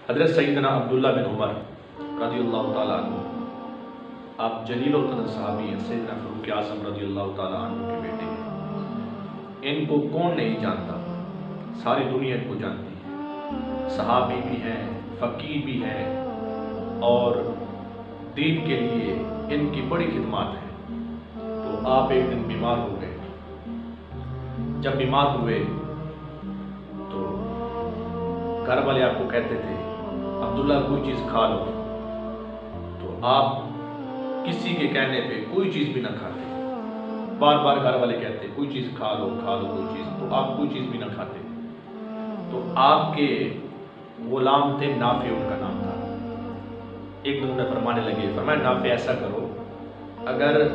حضرت سیدنا عبداللہ بن عمر رضی اللہ تعالیٰ عنہ، آپ جلیل القدر صحابی ہیں، سیدنا فاروق اعظم رضی اللہ تعالیٰ عنہ کے بیٹے ہیں۔ ان کو کون نہیں جانتا، ساری دنیا ان کو جانتی ہے۔ صحابی بھی ہیں، فقیر بھی ہیں، اور دین کے لیے ان کی بڑی خدمات ہیں۔ تو آپ ایک دن بیمار ہو گئے۔ جب بیمار ہوئے تو گھر والے آپ کو کہتے تھے عبداللہ کوئی چیز کھا لو، تو آپ کسی کے کہنے پہ کوئی چیز بھی نہ کھاتے۔ بار بار گھر والے کہتے کوئی چیز کھا لو کوئی چیز، تو آپ کوئی چیز بھی نہ کھاتے۔ تو آپ کے غلام تھے، نافع ان کا نام تھا۔ ایک دن انہیں فرمانے لگے، فرمایا نافع ایسا کرو، اگر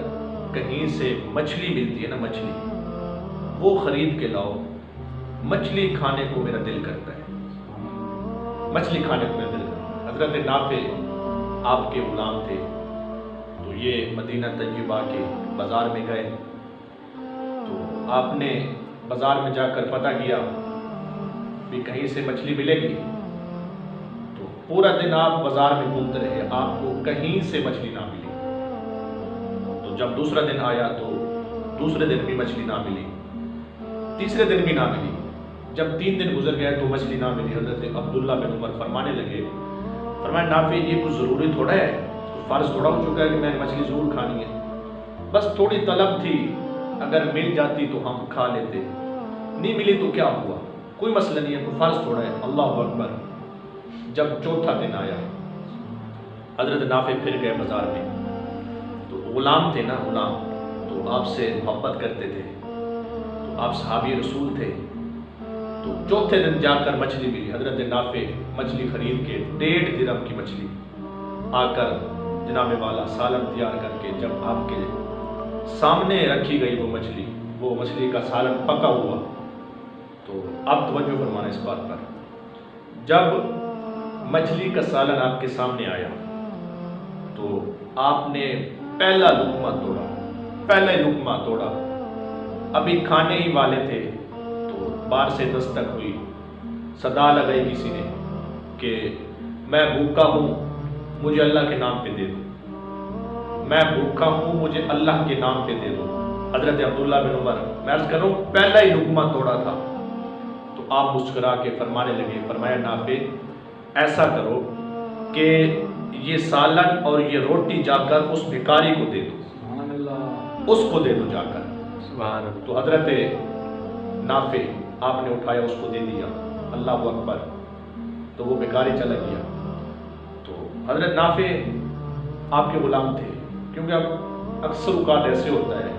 کہیں سے مچھلی ملتی ہے نا، مچھلی وہ خرید کے لاؤ، مچھلی کھانے کو میرا دل کرتا ہے، مچھلی کھانے کو میرا دل کرتا ہے۔ حضرت نافع آپ کے غلام تھے، تو یہ مدینہ طیبہ کے بازار میں گئے۔ تو آپ نے بازار میں جا کر پتہ کیا کہ کہیں سے مچھلی ملے گی، تو پورا دن آپ بازار میں گھومتے رہے، آپ کو کہیں سے مچھلی نہ ملی۔ تو جب دوسرا دن آیا تو دوسرے دن بھی مچھلی نہ ملی، تیسرے دن بھی نہ ملی۔ جب 3 دن گزر گئے تو مچھلی نہ ملی۔ حضرت عبداللہ بن عمر فرمانے لگے، فرمایا نافع یہ کچھ ضروری تھوڑا ہے، فرض تھوڑا ہو چکا ہے کہ میں نے مچھلی ضرور کھانی ہے، بس تھوڑی طلب تھی، اگر مل جاتی تو ہم کھا لیتے، نہیں ملی تو کیا ہوا، کوئی مسئلہ نہیں ہے، کوئی فرض تھوڑا ہے۔ اللہ اکبر۔ جب چوتھا دن آیا، حضرت نافع پھر گئے بازار میں، تو غلام تھے نا، غلام تو آپ سے محبت کرتے تھے، تو آپ صحابی رسول تھے، تو چوتھے دن جا کر مچھلی ملی۔ حضرت نافع مچھلی خرید کے 1.5 درہم کی مچھلی آ کر جناب والا سالن تیار کر کے جب آپ کے سامنے رکھی گئی وہ مچھلی کا سالن پکا ہوا، تو آپ توجہ فرمانا اس بات پر، جب مچھلی کا سالن آپ کے سامنے آیا تو آپ نے پہلا لقمہ توڑا، ابھی کھانے ہی والے تھے تو باہر سے دستک ہوئی، صدا لگائی کسی نے کہ میں بھوکا ہوں، مجھے اللہ کے نام پہ دے دو، میں بھوکا ہوں، مجھے اللہ کے نام پہ دے دو۔ حضرت عبداللہ بن عمر، میں عرض کر رہا ہوں، پہلا ہی لقمہ توڑا تھا تو آپ مسکرا کے فرمانے لگے، فرمایا نافع ایسا کرو کہ یہ سالن اور یہ روٹی جا کر اس بھکاری کو دے دو، سبحان اللہ، اس کو دے دو جا کر۔ سبحان اللہ۔ تو حضرت نافع آپ نے اٹھایا، اس کو دے دیا، اللہ اکبر، تو وہ بھکاری چلا گیا۔ تو حضرت نافع آپ کے غلام تھے، کیونکہ اب اکثر اوقات ایسے ہوتا ہے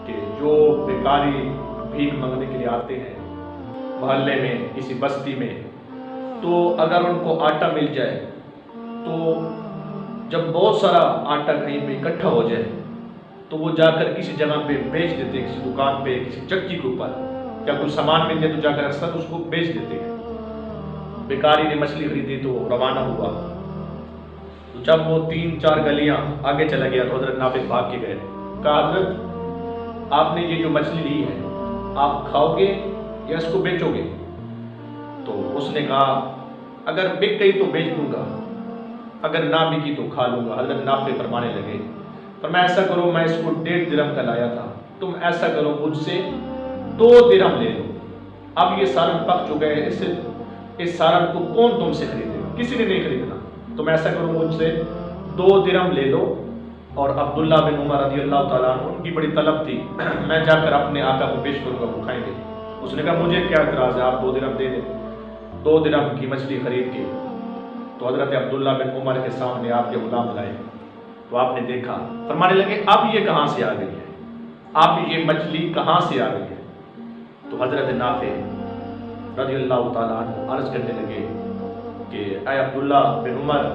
کہ جو بھکاری بھیک مانگنے کے لیے آتے ہیں محلے میں، کسی بستی میں، تو اگر ان کو آٹا مل جائے تو جب بہت سارا آٹا کہیں پہ اکٹھا ہو جائے تو وہ جا کر کسی جگہ پہ بیچ دیتے، کسی دکان پہ، کسی چکی کے اوپر، یا کوئی سامان مل جائے تو جا کر اکثر اس کو بیچ دیتے ہیں۔ بیکاری نے مچھلی خریدی تو روانہ ہوا، تو جب وہ 3-4 گلیاں آگے چلا گیا تو حضرت نافع بھاگ کے گئے، کہا حضرت آپ نے یہ جو مچھلی لی ہے آپ کھاؤ گے یا اس کو بیچو گے؟ تو اس نے کہا اگر بک گئی تو بیچ دوں گا، اگر نہ بکی تو کھا لوں گا۔ حضرت نافع فرمانے لگے، فرمایا ایسا کرو، میں اس کو 1.5 درہم کا لایا تھا، تم ایسا کرو مجھ سے 2 درہم لے لو، اب یہ سالن پک چکا ہے، اس سالن کو کون تم سے خریدے گا؟ کسی نے نہیں خریدنا، تم ایسا کرو مجھ سے 2 درہم لے لو۔ اور عبداللہ بن عمر رضی اللہ تعالیٰ عنہ، ان کی بڑی طلب تھی، میں جا کر اپنے آقا کو پیش کروں گا، وہ کھائیں گے۔ اس نے کہا مجھے کیا اعتراض ہے، آپ 2 درہم دے دیں۔ 2 درہم کی مچھلی خرید کے تو حضرت عبداللہ بن عمر کے سامنے آپ کے غلام لائے، تو آپ نے دیکھا، فرمانے لگے اب یہ کہاں سے آ گئی ہے، اب یہ مچھلی کہاں سے آ گئی ہے؟ تو حضرت نافع رضی اللہ تعالیٰ عنہ عرض کرنے لگے کہ اے عبداللہ بن عمر،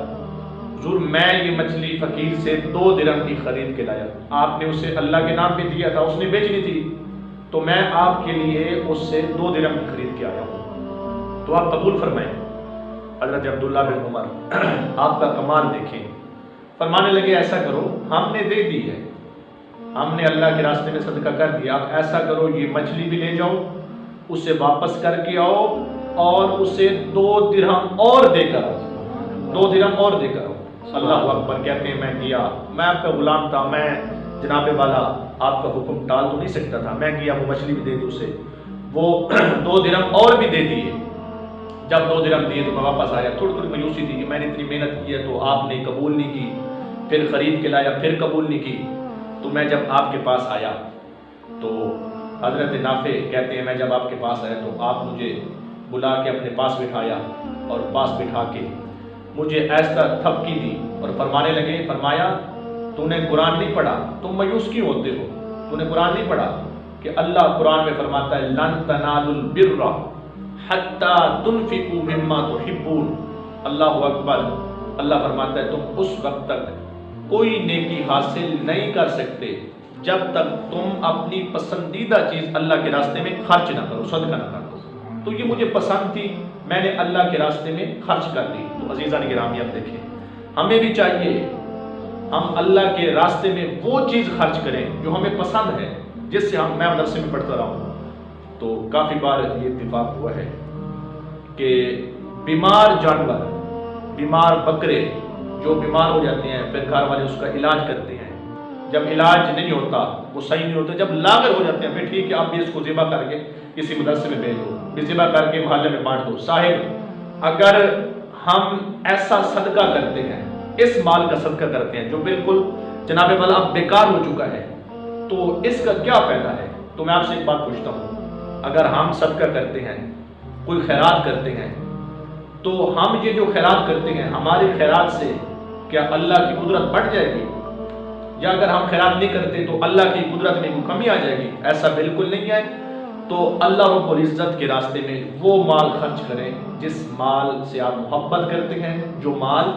حضور میں یہ مچھلی فقیر سے 2 درہم کی خرید کے لایا، آپ نے اسے اللہ کے نام پہ دیا تھا، اس نے بیچنی تھی، تو میں آپ کے لیے اس سے 2 درہم کی خرید کے آیا ہوں، تو آپ قبول فرمائیں۔ حضرت عبداللہ بن عمر آپ کا کمال دیکھیں، فرمانے لگے ایسا کرو، ہم نے دے دی ہے، ہم نے اللہ کے راستے میں صدقہ کر دیا، اب ایسا کرو یہ مچھلی بھی لے جاؤ، اسے واپس کر کے آؤ، اور اسے 2 درہم اور دے کر آؤ، 2 درہم اور دے کر آؤ۔ اللہ اکبر کہتے ہیں میں گیا، میں آپ کا غلام تھا، میں جناب والا آپ کا حکم ٹال تو نہیں سکتا تھا، میں گیا، وہ مچھلی بھی دے دی اسے، وہ 2 درہم اور بھی دے دیے۔ جب 2 درہم دیے تو میں واپس آیا، تھوڑی تھوڑی مایوسی تھی کہ میں نے اتنی محنت کی ہے تو آپ نے قبول نہیں کی، پھر خرید کے لایا پھر قبول نہیں کی۔ تو میں جب آپ کے پاس آیا تو حضرت نافع کہتے ہیں میں جب آپ کے پاس آیا تو آپ مجھے بلا کے اپنے پاس بٹھایا، اور پاس بٹھا کے مجھے ایسا تھپکی دی اور فرمانے لگے، فرمایا تو نے قرآن نہیں پڑھا، تم مایوس کیوں ہوتے ہو؟ تو نے قرآن نہیں پڑھا کہ اللہ قرآن میں فرماتا ہے لن تنالوا البر حتی تنفقوا مما تحبون۔ اللہ اکبر، اللہ فرماتا ہے تم اس وقت تک کوئی نیکی حاصل نہیں کر سکتے جب تک تم اپنی پسندیدہ چیز اللہ کے راستے میں خرچ نہ کرو، صدقہ نہ کرو۔ تو یہ مجھے پسند تھی، میں نے اللہ کے راستے میں خرچ کر دی۔ تو عزیزان گرامی اب دیکھیں، ہمیں بھی چاہیے ہم اللہ کے راستے میں وہ چیز خرچ کریں جو ہمیں پسند ہے، جس سے میں مدرسے میں پڑھتا رہا ہوں تو کافی بار یہ اتفاق ہوا ہے کہ بیمار جانور، بیمار بکرے جو بیمار ہو جاتے ہیں، پھر گھر والے اس کا علاج کرتے ہیں، جب علاج نہیں ہوتا، وہ صحیح نہیں ہوتا، جب لاغر ہو جاتے ہیں، پھر ٹھیک ہے آپ بھی اس کو ذبح کر کے کسی مدرسے میں بھیج دو، بھی ذبح کر کے محلے میں بانٹ دو۔ صاحب اگر ہم ایسا صدقہ کرتے ہیں، اس مال کا صدقہ کرتے ہیں جو بالکل جناب والا اب بیکار ہو چکا ہے، تو اس کا کیا فائدہ ہے؟ تو میں آپ سے ایک بات پوچھتا ہوں، اگر ہم صدقہ کرتے ہیں، کوئی خیرات کرتے ہیں، تو ہم یہ جو خیرات کرتے ہیں، ہمارے خیرات سے کیا اللہ کی قدرت بڑھ جائے گی؟ یا اگر ہم خیرات نہیں کرتے تو اللہ کی قدرت میں کوئی کمی آ جائے گی؟ ایسا بالکل نہیں ہے۔ تو اللہ رب العزت کے راستے میں وہ مال خرچ کریں جس مال سے آپ محبت کرتے ہیں، جو مال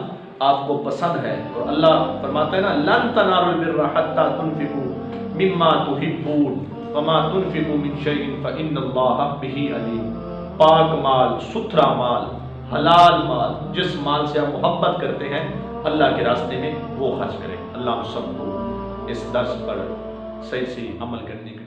آپ کو پسند ہے۔ اور اللہ فرماتا ہے نا لن تنالوا البر حتى تنفقوا مما تحبون وما تنفقوا من شيء فإن الله به عليم۔ پاک مال، ستھرا مال، حلال مال، جس مال سے آپ محبت کرتے ہیں اللہ کے راستے میں وہ خرچ کریں۔ اللہ ہم سب کو اس درس پر صحیح عمل کرنے کی